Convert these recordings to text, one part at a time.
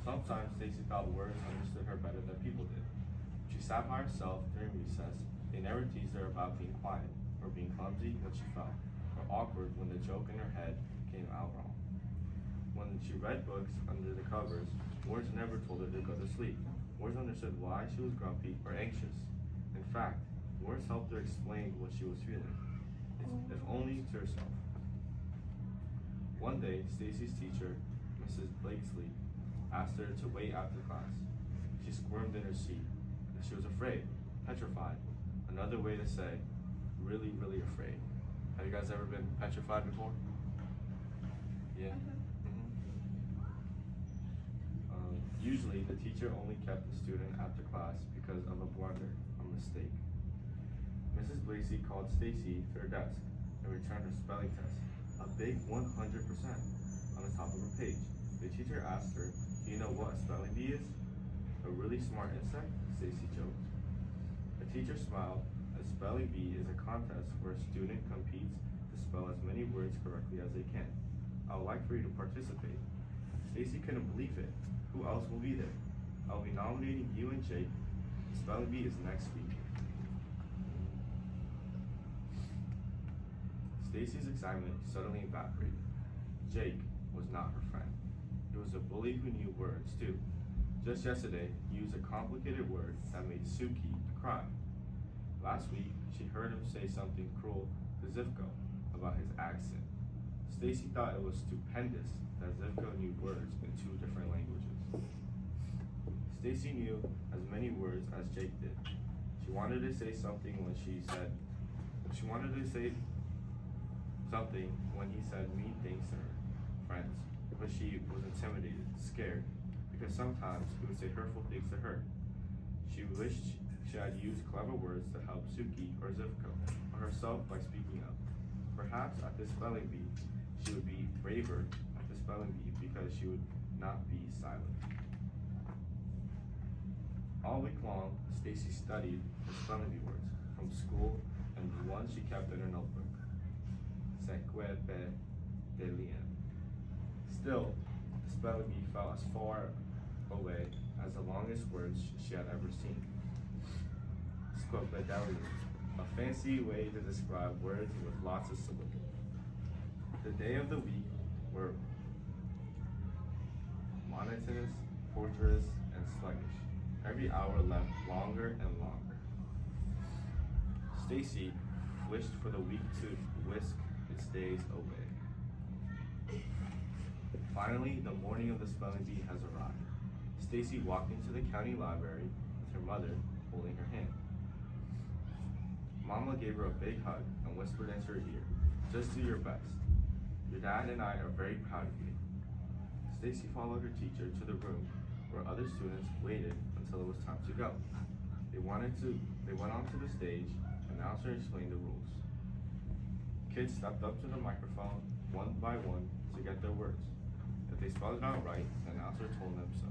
Sometimes Stacy thought words understood her better than people did. She sat by herself during recess. They never teased her about being quiet, or being clumsy when she fell, or awkward when the joke in her head came out wrong. When she read books under the covers, words never told her to go to sleep. Words understood why she was grumpy or anxious. In fact, words helped her explain what she was feeling, if only to herself. One day, Stacy's teacher, Mrs. Blakesley, asked her to wait after class. She squirmed in her seat. She was afraid, petrified. Another way to say, really, really afraid. Have you guys ever been petrified before? Yeah? Usually, the teacher only kept the student after class because of a blunder, a mistake. Mrs. Blakesley called Stacy to her desk and returned her spelling test, a big 100% on the top of her page. The teacher asked her, "Do you know what a spelling bee is?" "A really smart insect," Stacy joked. The teacher smiled. A spelling bee is a contest where a student competes to spell as many words correctly as they can. "I would like for you to participate." Stacy couldn't believe it. Who else will be there? "I'll be nominating you and Jake. The spelling bee is next week." Stacy's excitement suddenly evaporated. Jake was not her friend. He was a bully who knew words too. Just yesterday, he used a complicated word that made Suki cry. Last week, she heard him say something cruel to Zivko about his accent. Stacy thought it was stupendous that Zivko knew words in 2 different languages. Stacy knew as many words as Jake did. She wanted to say something when he said mean things to her friends, but she was intimidated, scared, because sometimes he would say hurtful things to her. She wished she had used clever words to help Suki or Zivko, or herself by speaking up. Perhaps at the spelling bee, she would be braver at the spelling bee because she would not be silent. All week long, Stacy studied the spelling bee words from school and the ones she kept in her notebook. Sequepe delien. Still, the spelling bee felt as far away as the longest words she had ever seen. Squelpedalian, a fancy way to describe words with lots of syllables. The day of the week were monotonous, torturous, and sluggish. Every hour left longer and longer. Stacy wished for the week to whisk its days away. Finally, the morning of the spelling bee has arrived. Stacy walked into the county library with her mother holding her hand. Mama gave her a big hug and whispered into her ear, "Just do your best. Your dad and I are very proud of you." Stacy followed her teacher to the room where other students waited until it was time to go. They went onto the stage, and the announcer explained the rules. Kids stepped up to the microphone one by one to get their words. If they spelled it out right, the announcer told them so.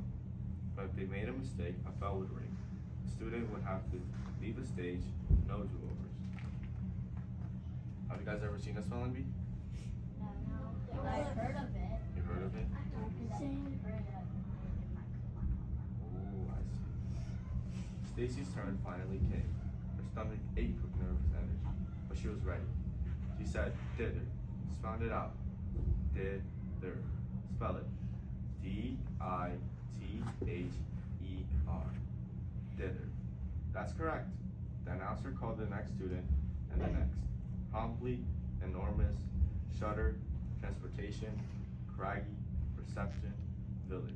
But if they made a mistake, a bell would ring. The student would have to leave the stage, no do-overs. Have you guys ever seen a spelling bee? No. I've heard of it. You heard of it? Same. Oh, I see. Stacy's turn finally came. Her stomach ached with nervous energy, but she was ready. She said, "Dither." Sound it out. Dither. Spell it. Dither. Dither. That's correct. The announcer called the next student and the next. Promptly, enormous, shutter, transportation, craggy, reception, village.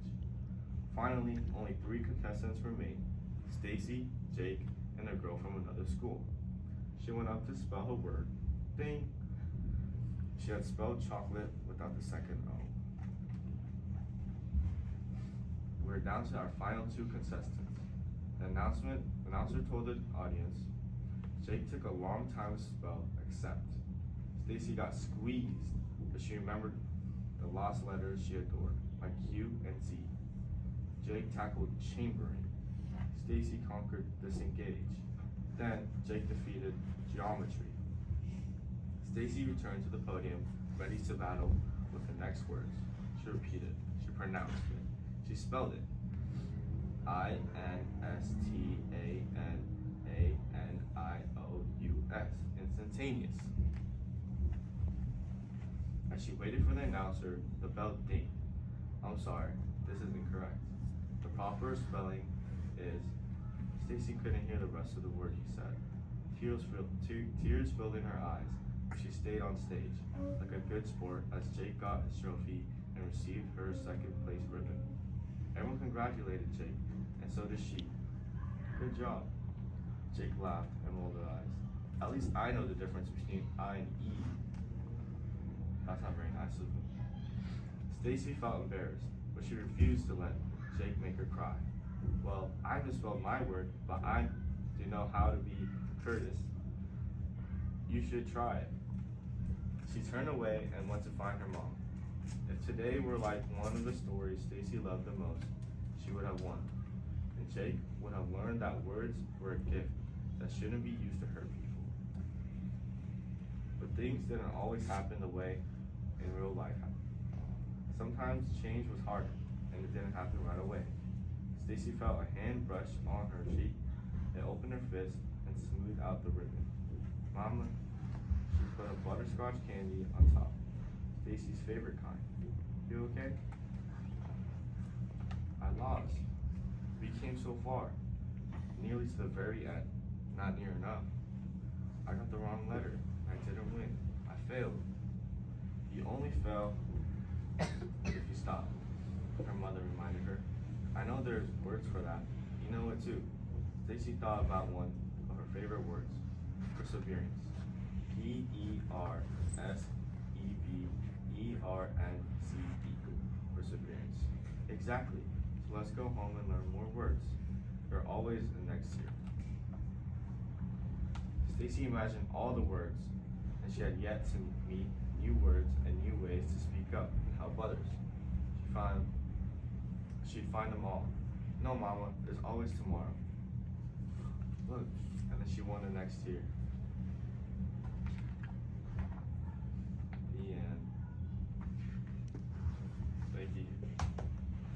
Finally, only 3 contestants remained: Stacy, Jake, and a girl from another school. She went up to spell her word. Ding! She had spelled chocolate without the second O. We're down to our final 2 contestants. The announcer told the audience, Jake took a long time to spell accept. Stacy got squeezed, but she remembered the lost letters she adored, like Q and Z. Jake tackled chambering. Stacy conquered disengage. Then Jake defeated geometry. Stacy returned to the podium, ready to battle with the next words. She repeated. She pronounced it. She spelled it. Instantaneous. Instantaneous. As she waited for the announcer, the bell dinged. I'm sorry, this is incorrect. The proper spelling is. Stacy couldn't hear the rest of the word he said. Tears filled in her eyes. She stayed on stage, like a good sport, as Jake got his trophy and received her second place ribbon. Everyone congratulated Jake, and so did she. Good job. Jake laughed and rolled his eyes. At least I know the difference between I and E. That's not very nice of him. Stacy felt embarrassed, but she refused to let Jake make her cry. Well, I misspelled my word, but I do know how to be courteous. You should try it. She turned away and went to find her mom. If today were like one of the stories Stacy loved the most, she would have won. And Jake would have learned that words were a gift that shouldn't be used to hurt people. But things didn't always happen the way in real life happened. Sometimes change was harder, and it didn't happen right away. Stacy felt a hand brush on her cheek. It opened her fist and smoothed out the ribbon. Mama, she put a butterscotch candy on top. Stacy's favorite kind. You okay? I lost. We came so far. Nearly to the very end. Not near enough. I got the wrong letter. I didn't win. I failed. You only fail if you stop, her mother reminded her. I know there's words for that. You know it too. Stacy thought about one of her favorite words, perseverance. Perseverance. Perseverance. Exactly. So let's go home and learn more words. There are always the next year. Stacy imagined all the words, and she had yet to meet new words and new ways to speak up and help others. She'd find them all. No, Mama, there's always tomorrow. Look, and then she won the next year.